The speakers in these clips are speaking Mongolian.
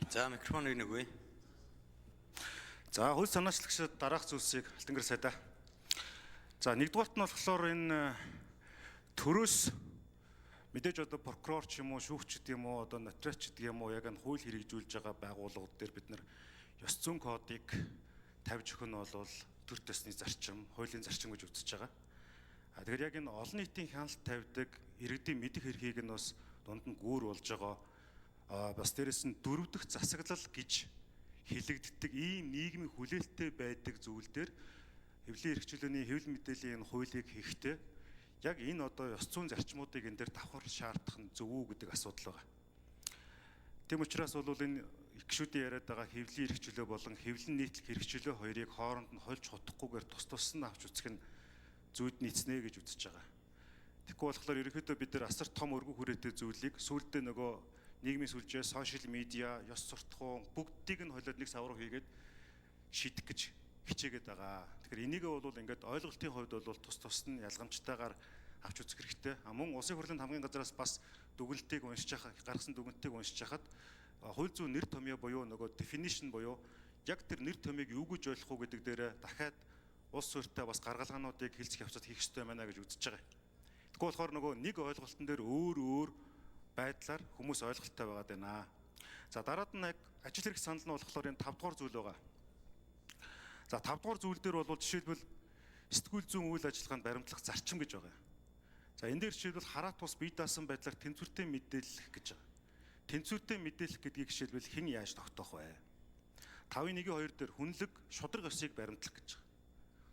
За микрофоныг нэггүй. За хууль санаачлагчид дараах зүйлсийг Алтангэр сайдаа. За нэгдүгээрт нь болохоор энэ төрөөс мэдээж одоо прокурор ч юм уу, шүүгч гэдэг юм уу, одоо нотариус гэдэг юм уу, яг энэ хууль хэрэгжүүлж байгаа байгууллагууд дээр бид нар ёс зүйн кодыг тавьж өгөх нь бол төр төсний зарчим, хуулийн зарчим гэж үзэж байгаа. Тэгэхээр яг энэ олон нийтийн хяналт тавьдаг иргэдийн мэдэх эрхийг нь бас дунд нь гүүр болж байгаа. Бас дээрэс нь дөрөв дэх засаглал гэж хилэгддэг ийм нийгмийн хүлээлттэй байдаг зүйл дээр хэвлэлийн эрхчлөөний хэвлэл мэдээллийн энэ хуулийг хийхдээ яг энэ одоо ёс зүйн зарчмуудыг энэ дээр давхар шаардах нь зөв үү гэдэг асуудал байгаа. Тэм учраас бол энэ гишүүдийн яриад байгаа хэвлэлийн эрхчлөө болон хэвлэл нийтлэх эрхчлөө хоёрыг хооронд нь хольж хотохгүйгээр тус нь авч үзэх нь зүйд нийцнэ гэж үзэж байгаа. Тэгэхгүй болохоор ерөнхийдөө бид нар асар том өргөн хүрээтэй зүйлийг сүүлдээ нөгөө нийгмийн сүлжээ, сошиал медиа, ёс суртахуун бүгдийг нь холиод нэг сав руу хийгээд шийдэх гэж хичээгээд байгаа. Тэгэхээр энийг бол ингээд ойлголтын хувьд бол тус нь ялгамжтайгаар авч үзэх хэрэгтэй. Мөн улсын хурлын хамгийн газраас бас дүгнэлтийг уншиж хахад, гаргасан дүгнэлтийг уншиж хахад хууль зүйн нэр томьёо буюу нөгөө definition буюу яг тэр нэр томьёог юу гэж ойлгох уу гэдэг дээр дахиад улс суурьтай бас гаргалгаануудыг хэлцэх явцад хийх ёстой байна гэж үзэж байгаа. Тэгэхгүй болохоор нөгөө нэг ойлголтын дээр өөр байдлаар хүмүүс ойлголттой байгаад байна. За дараад нь яг ажил хэрэг санал нь болохоор энэ 5 дугаар зүйл байгаа. За 5 дугаар зүйл дээр бол жишээлбэл сэтгүүл зүйн үйл ажиллагаанд баримтлах зарчим гэж байгаа. За энэ дээр жишээлбэл хараат бус бие даасан байдлаар тэнцвэртэй мэдээлэх гэж байгаа. Тэнцвэртэй мэдээлэх гэдгийг жишээлбэл хэн яаж тогтоох вэ? 5.1-2 дээр хүнлэг, шудраг ёсыг баримтлах гэж байгаа.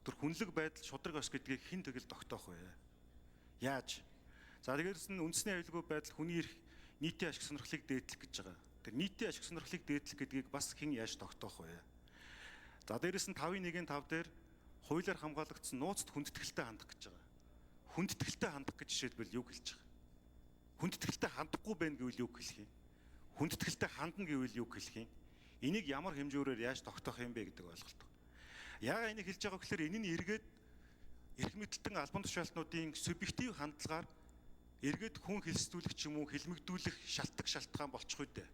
Тэр хүнлэг байдал, шудраг ёс гэдгийг хэн тэгэл тогтоох вэ? Яаж? За тэгээрс нь үндэсний аюулгүй байдал хүний эрх нийтийн ашиг сонирхлыг дээдлэх гэж байгаа. Тэр нийтийн ашиг сонирхлыг дээдлэх гэдгийг бас хэн яаж тогтоох вэ? За дээрэс нь 5.1-5 дээр хуулиар хамгаалагдсан нууцд хүндэтгэлтэй хандах гэж байгаа. Хүндэтгэлтэй хандах гэж жишээлбэл юу хэлж байгаа? Хүндэтгэлтэй хандахгүй байх гэвэл юу хэлэх юм? Хүндэтгэлтэй хандна гэвэл юу хэлэх юм? Энийг ямар хэмжүүрээр яаж тогтоох юм бэ гэдэг ойлголт. Яагаад энийг хэлж байгаа гэхээр энэ нь эргээд эрх мэдэлтэн албан тушаалтнуудын субъектив хандлагаар эргээд хүн хэлсдүүлэх ч юм уу хэлмэгдүүлэх шалтгаан болчих үедээ.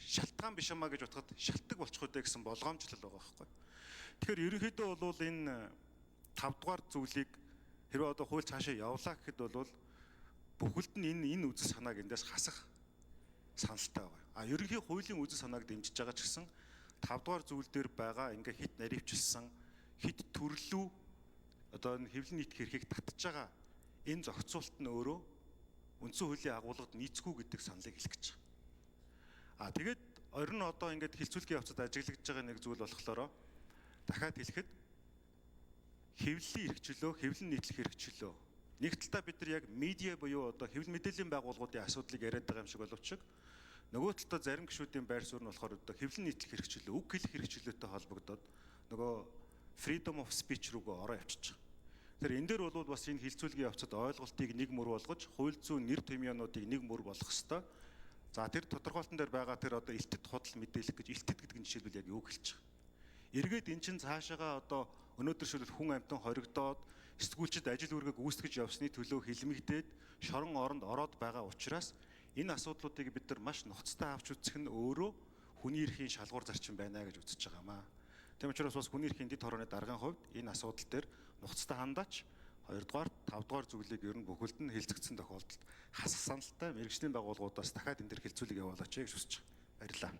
Шалтгаан биш юмаа гэж бодоход шалтгаан болчих үедээ гэсэн болгоомжлол байгаа байхгүй. Тэгэхээр ерөнхийдөө бол энэ 5 дугаар зүйлийг хэрвээ одоо хууль цаашаа явлаа гэхэд бол бүхэлд нь энэ үзэл санааг эндээс хасах саналтай байгаа. Ерөнхий хуулийн үзэл санааг дэмжиж байгаа ч гэсэн 5 дугаар зүйл дээр байгаа ингээ хит наривчилсан хит төрлөө одоо энэ хэвлэл нийтэх эрхийг татж байгаа энэ зохицуулт нь өөрөө үндсэн хуулийн агуулгад нийцгүй гэдэг саналыг хэлэх гэж байгаа. Тэгээд орон одоо ингээд хилцүүлгийн явцад ажиглагдж байгаа нэг зүйл болохоор дахиад хэлэхэд хэвлэлийн эрхчлөө, хэвлэл нийтлэх эрхчлөө. Нэг талдаа бид нар яг медиа буюу одоо хэвлэл мэдээллийн байгууллагуудын асуудлыг яриад байгаа юм шиг боловч нөгөө талдаа зарим гишүүдийн байр суурь нь болохоор одоо хэвлэл нийтлэх эрхчлөө, үг хэлэх эрхчлөөтэй холбогдоод нөгөө freedom of speech руугаа ороо явчихж байгаа. Тэгэхээр энэ дээр бол бас энэ хилцүүлгийн явцад ойлголтыг нэг мөр болгож, хууль зүйн нэр томьёонуудыг нэг мөр болгох ёстой. За тэр тодорхойлолтон дээр байгаа тэр одоо илтэд худал мэдээлэх гэж илтэд гэдэг нь жишээлбэл яг юу хэлж байгаа. Эргээд эн чин цаашаага одоо өнөөдөр шилбэл хүн амьтан хоригдоод сэтгүүлчид ажил үүргээ гүйцэтгэж явсны төлөө хилмигдээд шорон оронд ороод байгаа учраас энэ асуудлуудыг бид нар маш нухацтай авч үзэх нь өөрөө хүний эрхийн шалгуур зарчим байна гэж үзэж байгаамаа. Тийм учраас бас хүний эрхийн дэд хорооны даргын хувьд энэ асуудал дээр нухацтай хандаач 2 дугаар, 5 дугаар зүйлийг ер нь бүхэлд нь хэлцэгдсэн тохиолдолд хасах саналтай мэргэжлийн байгууллагуудаас дахиад энэ төр хилцүүлэг явуулаач гэж хүсэж байна. Баярлалаа.